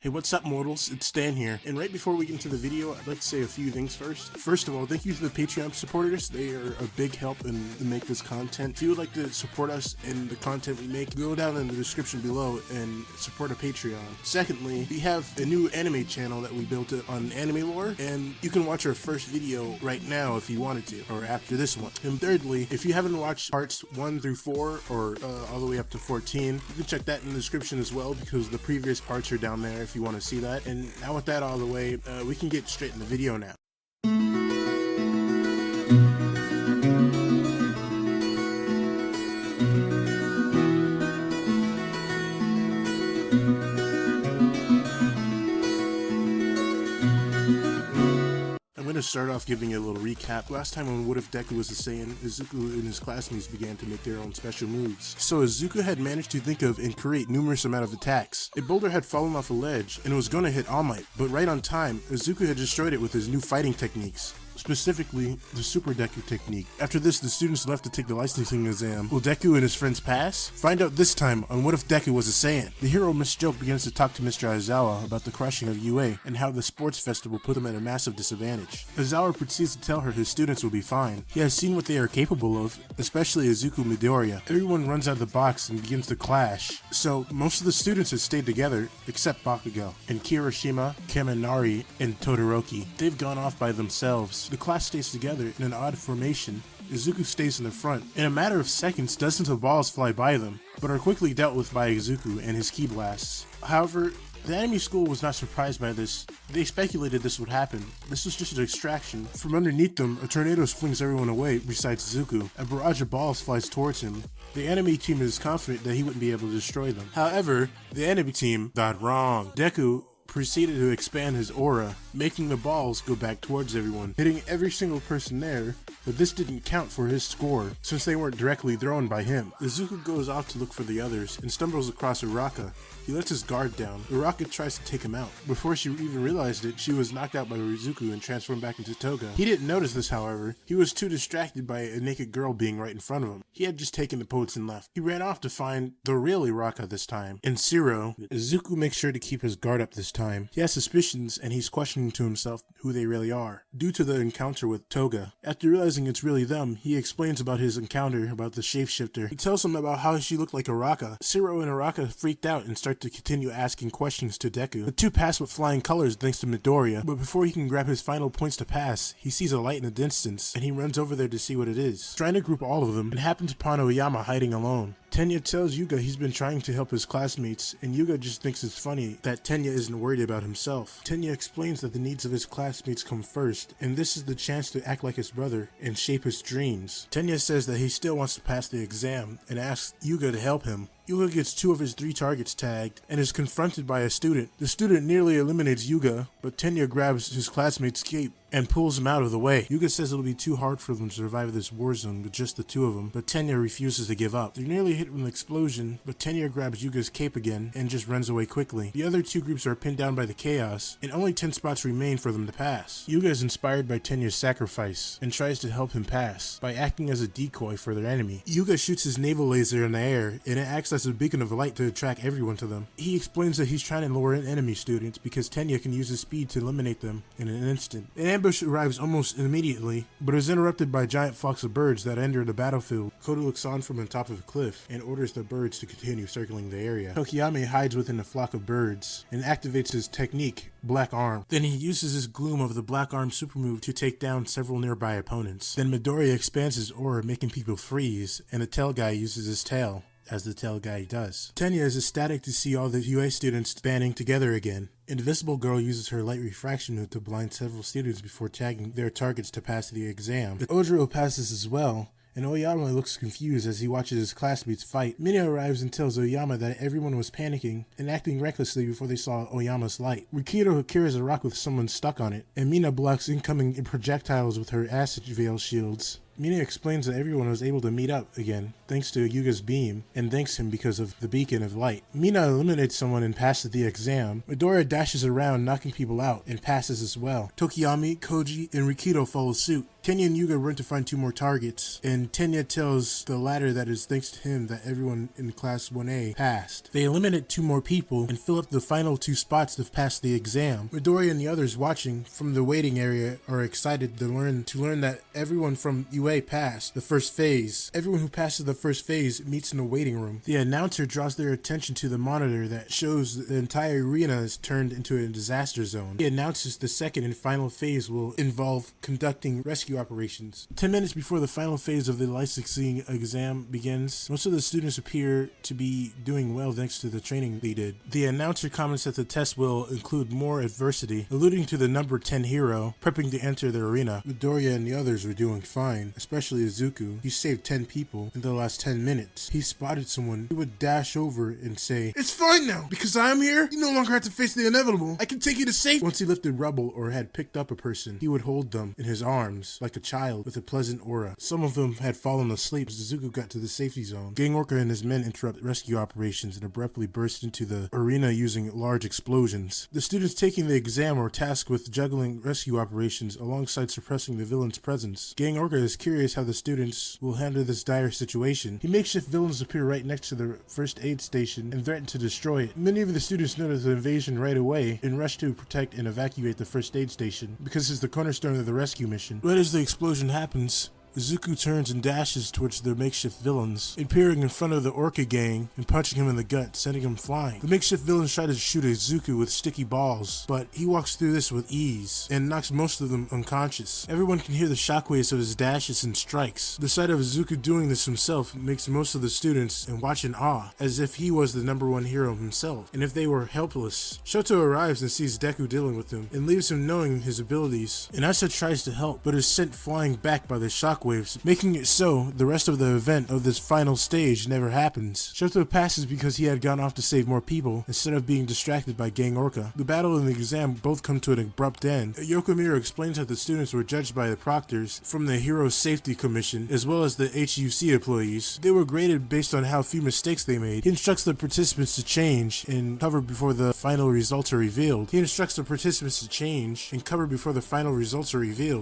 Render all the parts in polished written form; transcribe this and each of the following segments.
Hey, what's up, mortals? It's Stan here, and right before we get into the video, I'd like to say a few things first. First of all, thank you to the Patreon supporters. They are a big help to make this content. If you would like to support us and the content we make, go down in the description below and support our Patreon. Secondly, we have a new anime channel that we built on anime lore, and you can watch our first video right now if you wanted to, or after this one. And thirdly, if you haven't watched parts 1 through 4, or all the way up to 14, you can check that in the description as well, because the previous parts are down there if you want to see that. And now with that out of the way, we can get straight in the video now. I'm going to start off giving a little recap. Last time on What If Deku Was a Saiyan, Izuku and his classmates began to make their own special moves. So Izuku had managed to think of and create numerous amount of attacks. A boulder had fallen off a ledge and was going to hit All Might, but right on time, Izuku had destroyed it with his new fighting techniques. Specifically, the Super Deku technique. After this, the students left to take the licensing exam. Will Deku and his friends pass? Find out this time on What If Deku Was a Saiyan. The hero Miss Joke begins to talk to Mr. Aizawa about the crushing of UA and how the sports festival put him at a massive disadvantage. Aizawa proceeds to tell her his students will be fine. He has seen what they are capable of, especially Izuku Midoriya. Everyone runs out of the box and begins to clash. So, most of the students have stayed together, except Bakugo, and Kirishima, Kaminari, and Todoroki. They've gone off by themselves. The class stays together in an odd formation. Izuku stays in the front. In a matter of seconds, dozens of balls fly by them, but are quickly dealt with by Izuku and his ki blasts. However, the enemy school was not surprised by this. They speculated this would happen. This was just a distraction. From underneath them, a tornado flings everyone away besides Izuku. A barrage of balls flies towards him. The enemy team is confident that he wouldn't be able to destroy them. However, the enemy team got wrong. Deku proceeded to expand his aura, making the balls go back towards everyone, hitting every single person there, but this didn't count for his score, since they weren't directly thrown by him. Izuku goes off to look for the others, and stumbles across Uraka. He lets his guard down. Uraka tries to take him out. Before she even realized it, she was knocked out by Izuku and transformed back into Toga. He didn't notice this, however. He was too distracted by a naked girl being right in front of him. He had just taken the poets and left. He ran off to find the real Uraka this time. In Zero, Izuku makes sure to keep his guard up this time. He has suspicions, and he's questioning to himself who they really are, due to the encounter with Toga. After realizing it's really them, he explains about his encounter about the shapeshifter. He tells them about how she looked like Uraka. Zero and Uraka freaked out and start to continue asking questions to Deku. The two pass with flying colors thanks to Midoriya, but before he can grab his final points to pass, he sees a light in the distance, and he runs over there to see what it is. Trying to group all of them, and happens upon Oyama hiding alone. Tenya tells Yuga he's been trying to help his classmates, and Yuga just thinks it's funny that Tenya isn't worried about himself. Tenya explains that the needs of his classmates come first, and this is the chance to act like his brother and shape his dreams. Tenya says that he still wants to pass the exam, and asks Yuga to help him. Yuga gets 2 of his 3 targets tagged, and is confronted by a student. The student nearly eliminates Yuga, but Tenya grabs his classmate's cape and pulls him out of the way. Yuga says it'll be too hard for them to survive this war zone with just the 2 of them, but Tenya refuses to give up. They're nearly hit with an explosion, but Tenya grabs Yuga's cape again and just runs away quickly. The other 2 groups are pinned down by the chaos, and only 10 spots remain for them to pass. Yuga is inspired by Tenya's sacrifice, and tries to help him pass, by acting as a decoy for their enemy. Yuga shoots his naval laser in the air, and it acts as a beacon of light to attract everyone to them. He explains that he's trying to lure in enemy students, because Tenya can use his speed to eliminate them in an instant. An ambush arrives almost immediately, but is interrupted by a giant flocks of birds that enter the battlefield. Kodo looks on from the top of a cliff, and orders the birds to continue circling the area. Tokiyame hides within a flock of birds, and activates his technique, Black Arm. Then he uses his gloom of the Black Arm super move to take down several nearby opponents. Then Midoriya expands his aura, making people freeze, and the tail guy uses his tail, as the tail guy does. Tenya is ecstatic to see all the UA students banding together again. Invisible Girl uses her light refraction move to blind several students before tagging their targets to pass the exam. The Ojiro passes as well, and Oyama looks confused as he watches his classmates fight. Mina arrives and tells Oyama that everyone was panicking and acting recklessly before they saw Oyama's light. Rikito carries a rock with someone stuck on it, and Mina blocks incoming projectiles with her acid veil shields. Mina explains that everyone was able to meet up again thanks to Yuga's beam, and thanks him because of the beacon of light. Mina eliminates someone and passes the exam. Midoriya dashes around knocking people out and passes as well. Tokiyami, Koji, and Rikido follow suit. Tenya and Yuga run to find 2 more targets, and Tenya tells the latter that it's thanks to him that everyone in Class 1A passed. They eliminate 2 more people and fill up the final 2 spots to pass the exam. Midoriya and the others watching from the waiting area are excited to learn that everyone from UA passed the first phase. Everyone who passes the first phase meets in the waiting room. The announcer draws their attention to the monitor that shows the entire arena is turned into a disaster zone. He announces the second and final phase will involve conducting rescue operations. 10 minutes before the final phase of the licensing exam begins, most of the students appear to be doing well thanks to the training they did. The announcer comments that the test will include more adversity, alluding to the number 10 hero prepping to enter the arena. Midoriya and the others were doing fine, especially Izuku. He saved 10 people in the last 10 minutes. He spotted someone. He would dash over and say, "It's fine now, because I'm here. You no longer have to face the inevitable. I can take you to safety." Once he lifted rubble or had picked up a person, he would hold them in his arms like a child with a pleasant aura. Some of them had fallen asleep as Izuku got to the safety zone. Gang Orca and his men interrupt rescue operations and abruptly burst into the arena using large explosions. The students taking the exam are tasked with juggling rescue operations alongside suppressing the villain's presence. Gang Orca is curious how the students will handle this dire situation. He makes shift villains appear right next to the first aid station and threaten to destroy it. Many of the students notice the invasion right away and rush to protect and evacuate the first aid station because it's the cornerstone of the rescue mission. Right as the explosion happens, Izuku turns and dashes towards the makeshift villains, appearing in front of the Orca gang and punching him in the gut, sending him flying. The makeshift villains try to shoot Izuku with sticky balls, but he walks through this with ease and knocks most of them unconscious. Everyone can hear the shockwaves of his dashes and strikes. The sight of Izuku doing this himself makes most of the students watch in awe, as if he was the number 1 hero himself, and if they were helpless. Shoto arrives and sees Deku dealing with him, and leaves him knowing his abilities. And Asa tries to help, but is sent flying back by the shockwaves, making it so the rest of the event of this final stage never happens. Shoto passes because he had gone off to save more people instead of being distracted by Gang Orca. The battle and the exam both come to an abrupt end. Yokomiya explains that the students were judged by the proctors from the Hero Safety Commission as well as the HUC employees. They were graded based on how few mistakes they made. He instructs the participants to change and cover before the final results are revealed.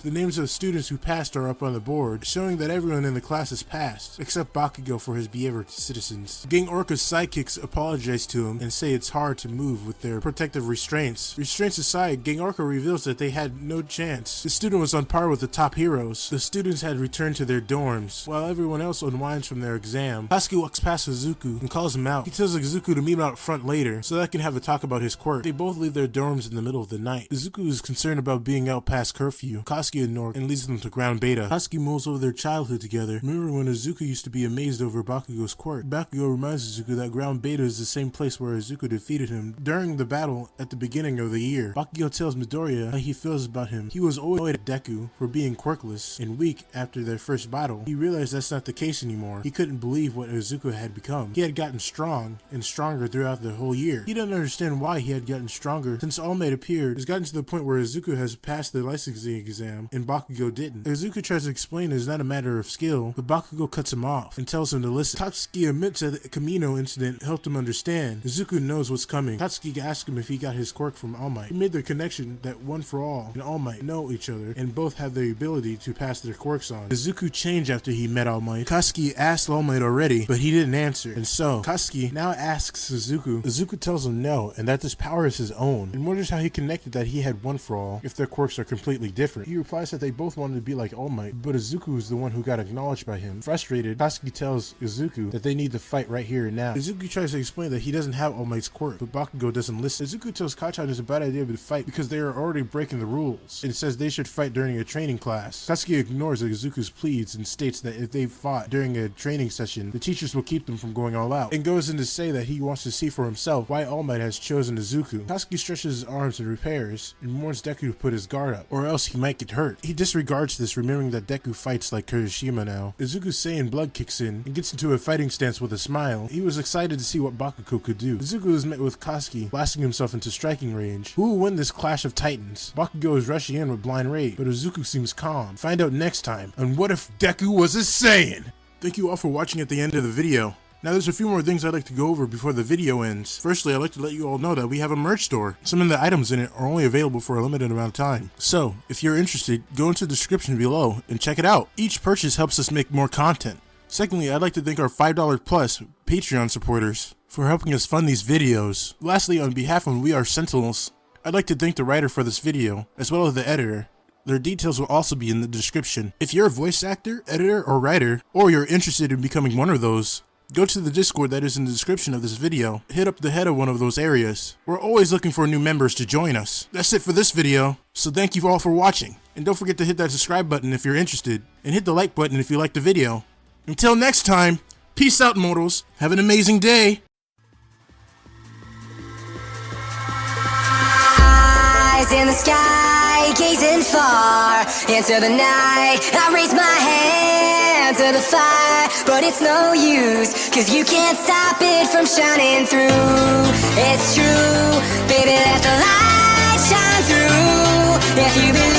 The names of students who passed are up on the board, showing that everyone in the class has passed, except Bakugo for his behavior to citizens. Gang Orca's sidekicks apologize to him and say it's hard to move with their protective restraints. Restraints aside, Gang Orca reveals that they had no chance. The student was on par with the top heroes. The students had returned to their dorms, while everyone else unwinds from their exam. Sasuke walks past Izuku and calls him out. He tells Izuku to meet him out front later, so they can have a talk about his quirk. They both leave their dorms in the middle of the night. Izuku is concerned about being out past curfew. Katsuki ignores and leads them to ground beta. Katsuki mulls over their childhood together, remembering when Izuku used to be amazed over Bakugo's quirk. Bakugo reminds Izuku that ground beta is the same place where Izuku defeated him during the battle at the beginning of the year. Bakugo tells Midoriya how he feels about him. He was always annoyed at Deku for being quirkless and weak after their first battle. He realized that's not the case anymore. He couldn't believe what Izuku had become. He had gotten strong and stronger throughout the whole year. He didn't understand why he had gotten stronger since All Might appeared. It's gotten to the point where Izuku has passed the licensing exam and Bakugo didn't. Izuku tries to explain it's not a matter of skill, but Bakugo cuts him off and tells him to listen. Katsuki admits that the Kamino incident helped him understand. Izuku knows what's coming. Katsuki asks him if he got his quirk from All Might. He made the connection that One for All and All Might know each other and both have the ability to pass their quirks on. Izuku changed after he met All Might. Katsuki asked All Might already, but he didn't answer, and so Katsuki now asks Izuku. Izuku tells him no, and that this power is his own, and wonders how he connected that he had One for All if their quirks are completely different. He replies that they both wanted to be like All Might, but Izuku is the one who got acknowledged by him. Frustrated, Katsuki tells Izuku that they need to fight right here and now. Izuku tries to explain that he doesn't have All Might's quirk, but Bakugo doesn't listen. Izuku tells Kachan it's a bad idea to fight because they are already breaking the rules, and says they should fight during a training class. Katsuki ignores Izuku's pleas and states that if they fought during a training session, the teachers will keep them from going all out, and goes in to say that he wants to see for himself why All Might has chosen Izuku. Katsuki stretches his arms and repairs, and warns Deku to put his guard up, or else he might get hurt. He disregards this, remembering that Deku fights like Kirishima now. Izuku's Saiyan blood kicks in and gets into a fighting stance with a smile. He was excited to see what Bakugo could do. Izuku is met with Kosuke blasting himself into striking range. Who will win this clash of titans? Bakugo is rushing in with blind rage, but Izuku seems calm. Find out next time on What If Deku Was a Saiyan? Thank you all for watching at the end of the video. Now there's a few more things I'd like to go over before the video ends. Firstly, I'd like to let you all know that we have a merch store. Some of the items in it are only available for a limited amount of time. So, if you're interested, go into the description below and check it out. Each purchase helps us make more content. Secondly, I'd like to thank our $5 plus Patreon supporters for helping us fund these videos. Lastly, on behalf of We Are Sentinels, I'd like to thank the writer for this video, as well as the editor. Their details will also be in the description. If you're a voice actor, editor, or writer, or you're interested in becoming one of those, go to the Discord that is in the description of this video. Hit up the head of one of those areas. We're always looking for new members to join us. That's it for this video, so thank you all for watching. And don't forget to hit that subscribe button if you're interested, and hit the like button if you liked the video. Until next time, peace out, mortals. Have an amazing day. Eyes in the sky, gazing far into the night. I raise my hand to the fire, but it's no use, 'cause you can't stop it from shining through. It's true, baby, let the light shine through. If you believe